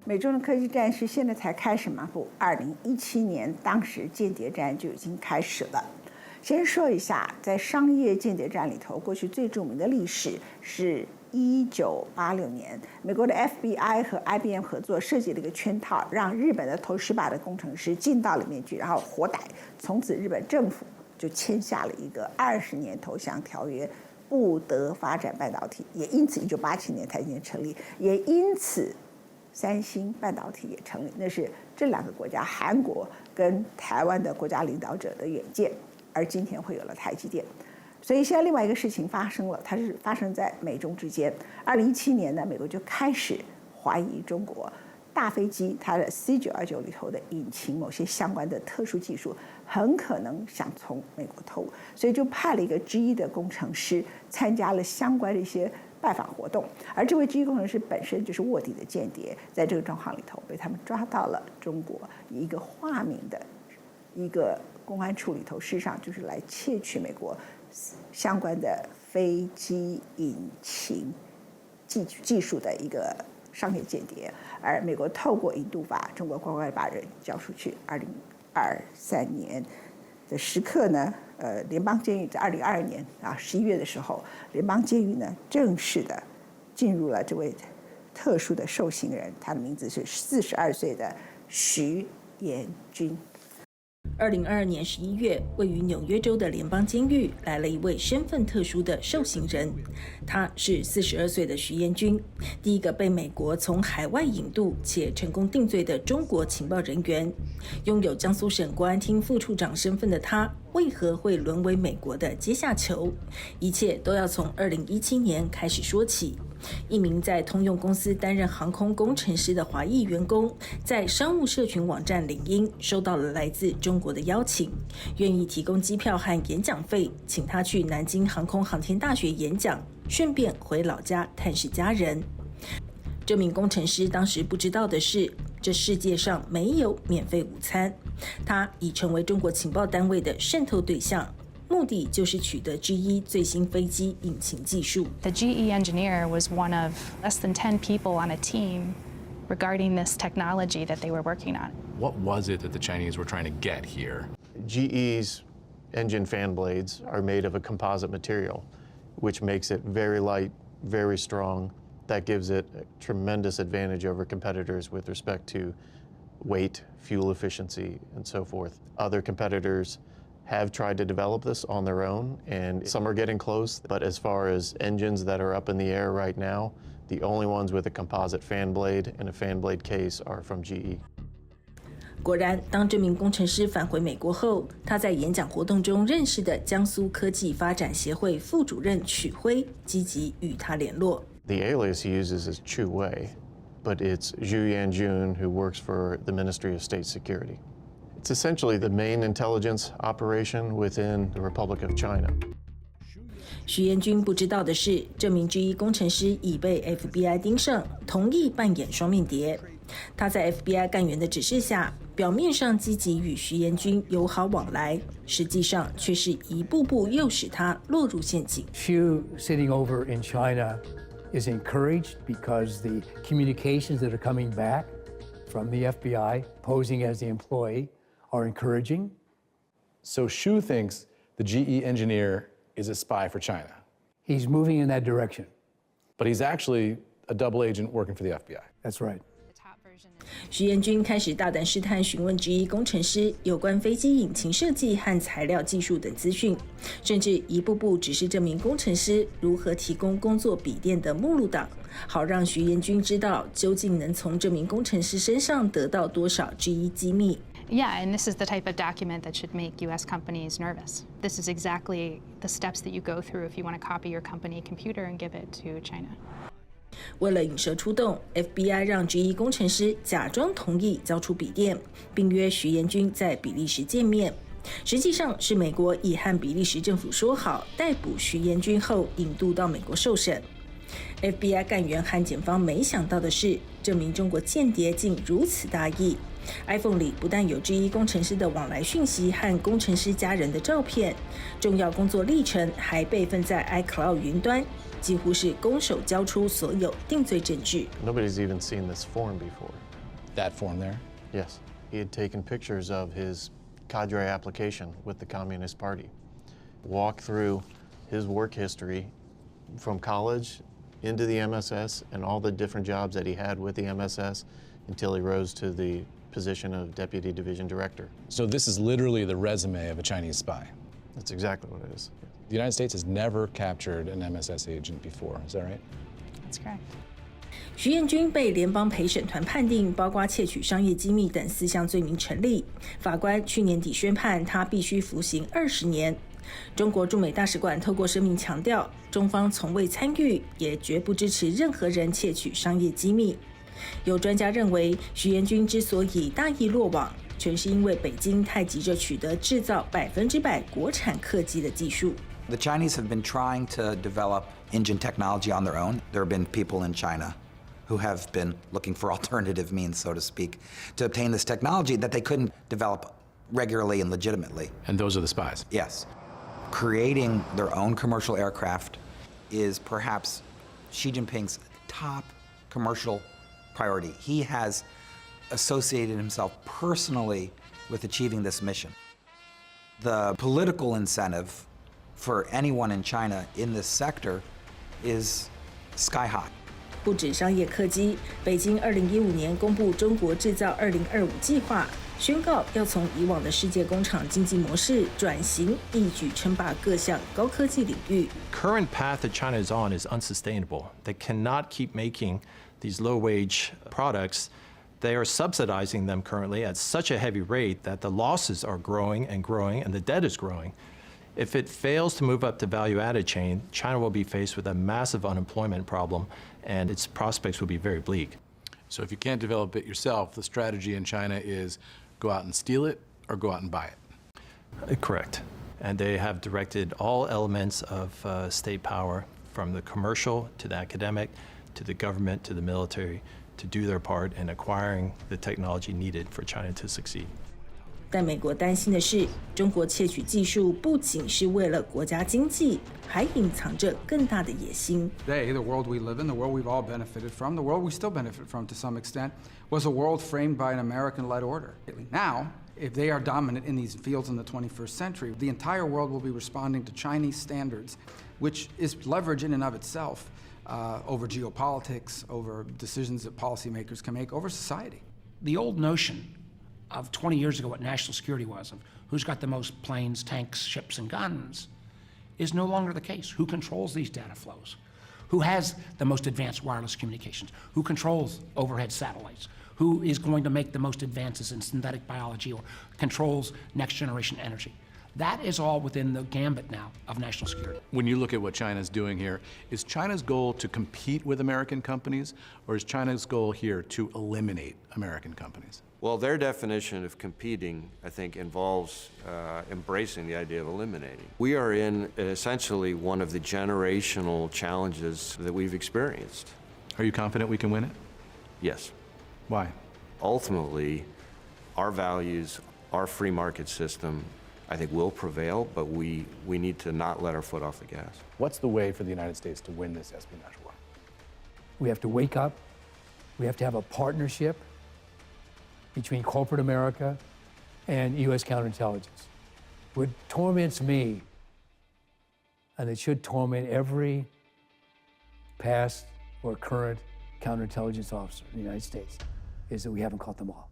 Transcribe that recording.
美中的科技战是现在才开始吗？不，2017年当时间谍战就已经开始了。先说一下，在商业间谍战里头，过去最著名的历史是1986年，美国的 FBI 和 IBM 合作设计了一个圈套，让日本的头10把的工程师进到里面去，然后活逮。从此，日本政府就签下了一个20年投降条约，不得发展半导体。也因此，1987年台积电成立，也因此三星半导体也成立。那是这2个国家，韩国跟台湾的国家领导者的远见。而今天会有了台积电，所以现在另外一个事情发生了，它是发生在美中之间。2017年呢，美国就开始怀疑中国大飞机它的 C929里头的引擎某些相关的特殊技术很可能想从美国偷，所以就派了一个 Ge 的工程师参加了相关的一些拜访活动。而这位 Ge 工程师本身就是卧底的间谍，在这个状况里头被他们抓到了中国以一个化名的一个公安处里头，事实上就是来窃取美国相关的飞机引擎技术的一个商业间谍。而美国透过引渡法，中国乖乖把人交出去。2023年的时刻呢，联邦监狱在2022年11月的时候，联邦监狱呢正式的进入了这位特殊的受刑人，他的名字是42岁的徐延军。2022年11月，位于纽约州的联邦监狱来了一位身份特殊的受刑人，他是42岁的徐延军，第一个被美国从海外引渡且成功定罪的中国情报人员。拥有江苏省国安厅副处长身份的他，为何会沦为美国的阶下囚？一切都要从2017年开始说起。一名在通用公司担任航空工程师的华裔员工，在商务社群网站领英收到了来自中国的邀请，愿意提供机票和演讲费，请他去南京航空航天大学演讲，顺便回老家探视家人。这名工程师当时不知道的是，这世界上没有免费午餐，他已成为中国情报单位的渗透对象。目的就是取得 Ge 最新飞机引擎技术。The GE engineer was one of less than 10 people on a team regarding this technology that they were working on. What was it that the Chinese were trying to get here? GE's engine fan blades are made of a composite material, which makes it very light, very strong. That gives it a tremendous advantage over competitors with respect to weight, fuel efficiency, and so forth. Other competitors have tried to develop this on their own, and some are getting close. But as far as engines that are up in the air right now, the only ones with a composite fan blade and a fan blade case are from GE. 果然，当这名工程师返回美国后，他在演讲活动中认识的江苏科技发展协会副主任曲辉积极与他联络。The alias he uses is Chu Wei, but it's Zhu Yanjun, who works for the Ministry of State Security. It's essentially the main intelligence operation within the Republic of China. 徐延军不知道的是，这名Ge工程师已被 FBI 盯上，同意扮演双面谍。他在 FBI 干员的指示下，表面上积极与徐延军友好往来，实际上却是一步步诱使他落入陷阱。Xu sitting over in China is encouraged because the communications that are coming back from the FBI posing as the employee are encouraging. So Xu thinks the GE engineer is a spy for China. He's moving in that direction. But he's actually a double agent working for the FBI. That's right. 徐延军开始大胆试探询问Ge工程师有关飞机引擎设计和材料技术等资讯，甚至一步步指示这名工程师如何提供工作笔电的目录档，好让徐延军知道究竟能从这名工程师身上得到多少Ge机密。Yeah, and this is the type of document that should make U.S. companies nervous. This is exactly the steps that you go through if you want to copy your company computer and give it to China. 为了引蛇出洞 ，FBI 让Ge工程师假装同意交出笔电，并约徐延军在比利时见面。实际上是美国已和比利时政府说好，逮捕徐延军后引渡到美国受审。FBI 干员和检方没想到的是，这名中国间谍竟如此大意。iPhone 里不但有Ge工程师的往来讯息和工程师家人的照片，重要工作历程还备份在 iCloud 云端，几乎是空手交出所有定罪证据。Nobody's even seen this form before. that form there? Yes. He had taken pictures of his cadre application with the Communist Party, walked through his work history from college into the MSS and all the different jobs that he had with the MSS until he rose to the position of Deputy Division Director. So this is literally the resume of a Chinese spy. That's exactly what it is. The United States has never captured an MSS agent before, is that right? That's correct. 徐彦军被联邦陪审团判定包括窃取商业机密等4项罪名成立，法官去年底宣判他必须服刑20年。中国驻美大使馆透过声明强调，中方从未参与，也绝不支持任何人窃取商业机密。有专家认为，徐彦军之所以大意落网，全是因为北京太急着取得制造100%国产客机的技术。The Chinese have been trying to develop engine technology on their own. There have been people in China who have been looking for alternative means, so to speak, to obtain this technology that they couldn't develop regularly and legitimately. And those are the spies? Yes. Creating their own commercial aircraft is perhaps Xi Jinping's top commercial priority. He has associated himself personally with achieving this mission. The political incentive for anyone in China in this sector is sky high. 不止商业客机，北京2015年公布中国制造2025计划，宣告要从以往的世界工厂经济模式转型，一举称霸各项高科技领域。Current path that China is on is unsustainable. They cannot keep making these low-wage products. They are subsidizing them currently at such a heavy rate that the losses are growing and growing, and the debt is growing. If it fails to move up the value-added chain, China will be faced with a massive unemployment problem, and its prospects will be very bleak. So if you can't develop it yourself, the strategy in China is go out and steal it or go out and buy it. Correct. And they have directed all elements of state power, from the commercial to the academic, to the government, to the military, to do their part in acquiring the technology needed for China to succeed. 但美国担心的是，中国窃取技术不仅是为了国家经济，还隐藏着更大的野心。 Today, the world we live in, the world we've all benefited from, the world we still benefit from to some extent, was a world framed by an American-led order. Now, if they are dominant in these fields in the 21st century, the entire world will be responding to Chinese standards, which is leverage in and of itself over geopolitics, over decisions that policymakers can make, over society. The old notion of 20 years ago what national security was, of who's got the most planes, tanks, ships, and guns, is no longer the case. Who controls these data flows? Who has the most advanced wireless communications? Who controls overhead satellites? Who is going to make the most advances in synthetic biology or controls next generation energy? That is all within the gambit now of national security. When you look at what China's doing here, is China's goal to compete with American companies, or is China's goal here to eliminate American companies? Well, their definition of competing, I think, involves embracing the idea of eliminating. We are in essentially one of the generational challenges that we've experienced. Are you confident we can win it? Yes. Why? Ultimately, our values, our free market system, I think will prevail, but we need to not let our foot off the gas. What's the way for the United States to win this espionage war? We have to wake up. We have to have a partnership between corporate America and U.S. counterintelligence. What torments me, and it should torment every past or current counterintelligence officer in the United States, is that we haven't caught them all.